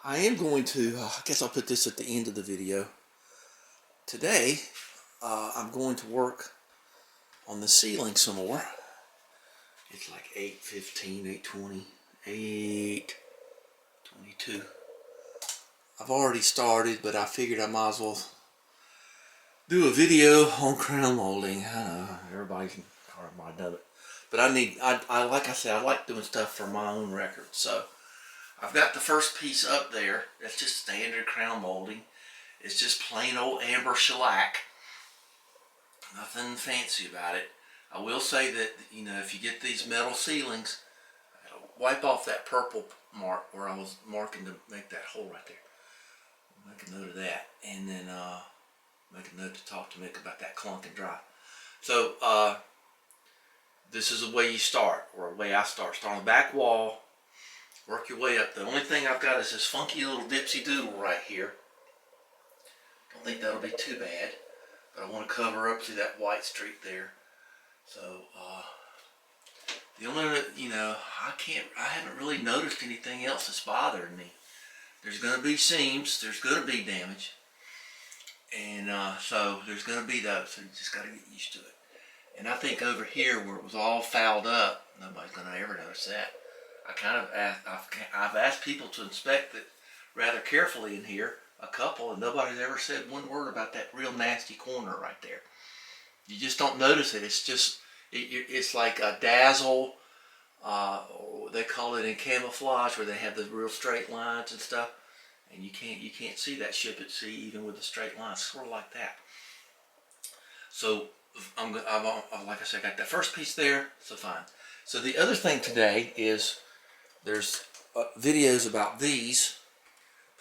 I am going to, I guess I'll put this at the end of the video. Today, I'm going to work on the ceiling some more. It's like 8:15, 8:20, 8:22. I've already started, but I figured I might as well do a video on crown molding. I know, everybody might know it. But I like I said, I like doing stuff for my own record. So I've got the first piece up there. That's just standard crown molding. It's just plain old amber shellac. Nothing fancy about it. I will say that, you know, if you get these metal ceilings, wipe off that purple mark where I was marking to make that hole right there. Make a note of that. And then make a note to talk to Mick about that clunk and dry. So this is the way you start, or the way I start. Start on the back wall, work your way up. The only thing I've got is this funky little dipsy doodle right here. Don't think that'll be too bad, but I want to cover up to that white streak there. So the only, you know, I haven't really noticed anything else that's bothering me. There's going to be seams, there's going to be damage, and so there's going to be those, so you just got to get used to it. And I think over here where it was all fouled up, nobody's going to ever notice that. I've asked people to inspect it rather carefully in here, a couple, and nobody's ever said one word about that real nasty corner right there. You just don't notice it. It's just, it's like a dazzle, they call it in camouflage, where they have the real straight lines and stuff, and you can't see that ship at sea even with the straight lines, sort of like that. So like I said, I got that first piece there, so fine. So the other thing today is there's videos about these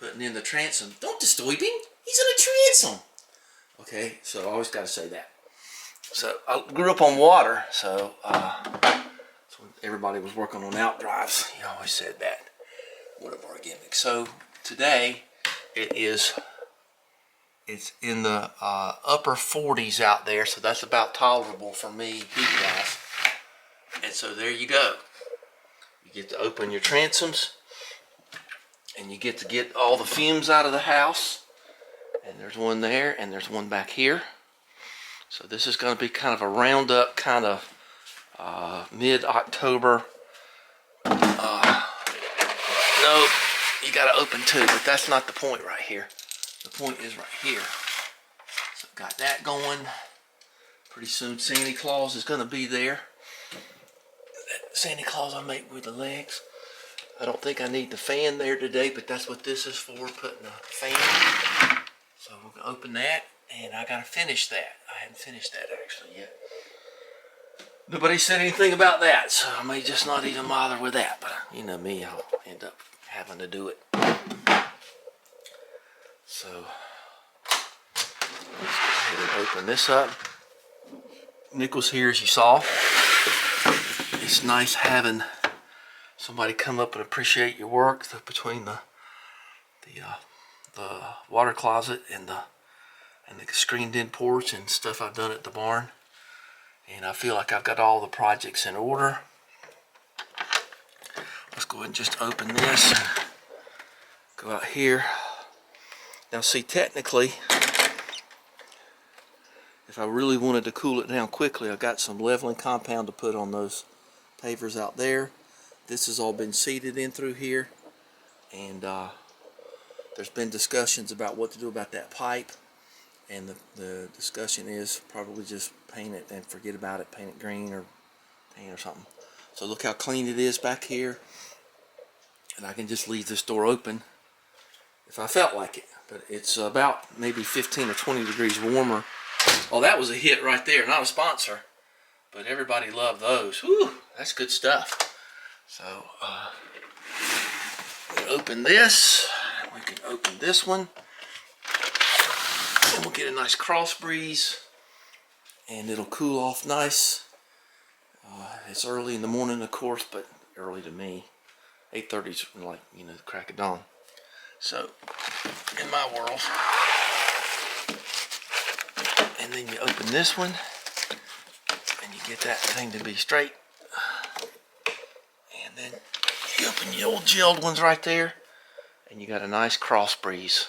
putting in the transom. Don't disturb him. He's in a transom. Okay, so I always got to say that. So I grew up on water, so everybody was working on outdrives. He always said that. One of our gimmicks. So today it's in the upper 40s out there, so that's about tolerable for me heat-wise. And so there you go. You get to open your transoms, and you get to get all the fumes out of the house. And there's one there, and there's one back here. So this is going to be kind of a roundup, kind of mid-October. No, you got to open two, but that's not the point right here. The point is right here. So got that going. Pretty soon Santa Claus is going to be there. That Santa Claus I make with the legs. I don't think I need the fan there today, but that's what this is for, putting a fan. So we're going to open that, and I got to finish that. I haven't finished that actually yet. Nobody said anything about that, so I may just not even bother with that. But you know me, I'll end up having to do it. So let's go ahead and open this up. Nick was here, as you saw. It's nice having somebody come up and appreciate your work between the water closet and the screened-in porch and stuff I've done at the barn. And I feel like I've got all the projects in order. Let's go ahead and just open this. Go out here. Now see, technically, if I really wanted to cool it down quickly, I've got some leveling compound to put on those pavers out there. This has all been seeded in through here. And there's been discussions about what to do about that pipe. And the discussion is probably just paint it and forget about it, paint it green or paint or something. So look how clean it is back here. And I can just leave this door open if I felt like it. But it's about maybe 15 or 20 degrees warmer. Oh, that was a hit right there. Not a sponsor, but everybody loved those. Whew, that's good stuff. So we'll open this. We can open this one. And we'll get a nice cross breeze, and it'll cool off nice. It's early in the morning, of course, but early to me. 8:30 is like, you know, the crack of dawn. So, in my world. And then you open this one, and you get that thing to be straight. And then you open the old gelled ones right there, and you got a nice cross breeze,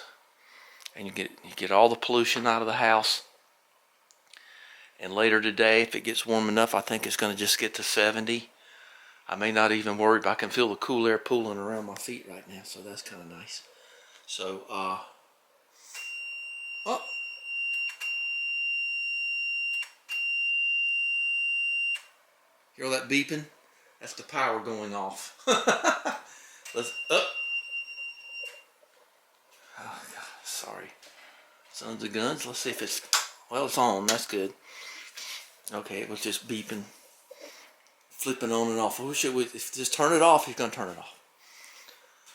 and you get all the pollution out of the house. And later today, if it gets warm enough, I think it's going to just get to 70. I may not even worry, but I can feel the cool air pooling around my feet right now, so that's kind of nice. So, oh, hear all that beeping? That's the power going off. Let's up. Oh, God, sorry. Sons of guns. Let's see if it's, well, it's on. That's good. Okay, it was just beeping, flipping on and off. I wish it would, if just turn it off, he's going to turn it off.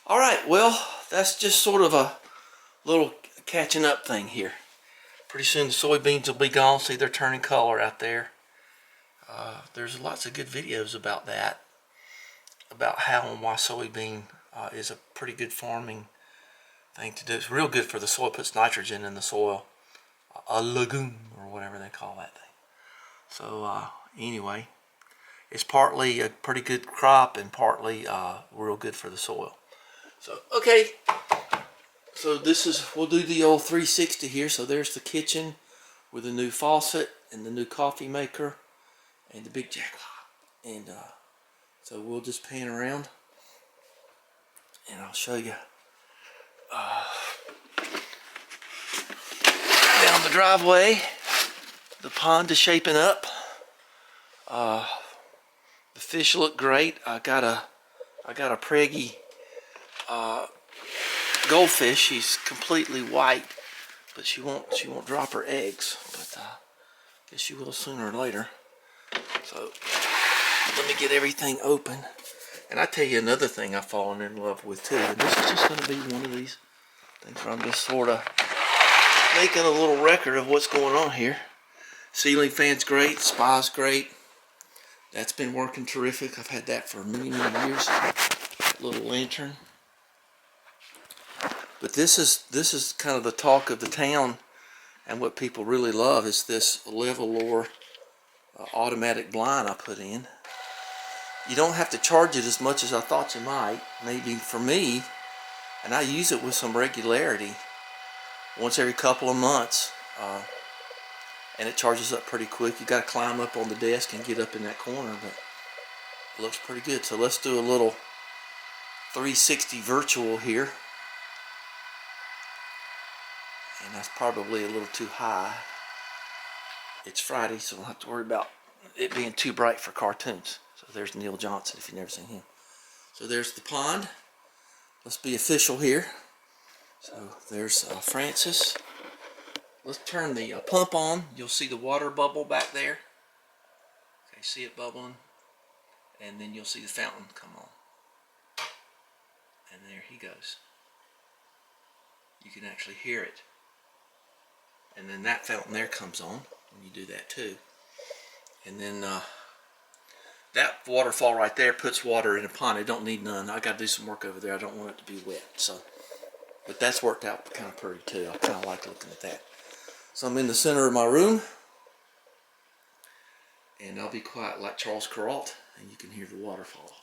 All right, well, that's just sort of a little catching up thing here. Pretty soon the soybeans will be gone. See, they're turning color out there. There's lots of good videos about that, about how and why soybean is a pretty good farming thing to do. It's real good for the soil. It puts nitrogen in the soil, a legume or whatever they call that thing. So anyway, it's partly a pretty good crop and partly real good for the soil. So okay, so this is, we'll do the old 360 here. So there's the kitchen with the new faucet and the new coffee maker and the big jack pot. And so we'll just pan around and I'll show you down the driveway. The pond is shaping up. The fish look great. I got a preggy goldfish. She's completely white, but she won't drop her eggs. But guess she will sooner or later. So let me get everything open. And I tell you another thing I've fallen in love with too. And this is just going to be one of these things where I'm just sort of making a little record of what's going on here. Ceiling fan's great. Spa's great. That's been working terrific. I've had that for many, many years. Little lantern. But this is kind of the talk of the town, and what people really love is this level lower automatic blind I put in. You don't have to charge it as much as I thought you might. Maybe for me, and I use it with some regularity, once every couple of months, and it charges up pretty quick. You got to climb up on the desk and get up in that corner, but it looks pretty good. So let's do a little 360 virtual here. And that's probably a little too high. It's Friday, so I don't have to worry about it being too bright for cartoons. So there's Neil Johnson, if you've never seen him. So there's the pond. Let's be official here. So there's Francis. Let's turn the pump on. You'll see the water bubble back there. Okay, see it bubbling? And then you'll see the fountain come on. And there he goes. You can actually hear it. And then that fountain there comes on when you do that too. And then that waterfall right there puts water in a pond. It don't need none. I got to do some work over there. I don't want it to be wet. So, but that's worked out kind of pretty too. I kind of like looking at that. So I'm in the center of my room, and I'll be quiet like Charles Kuralt, and you can hear the waterfall.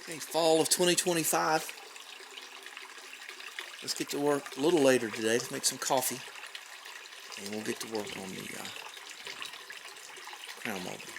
Okay, fall of 2025. Let's get to work a little later today. Let's make some coffee. And we'll get to work on the crown molding.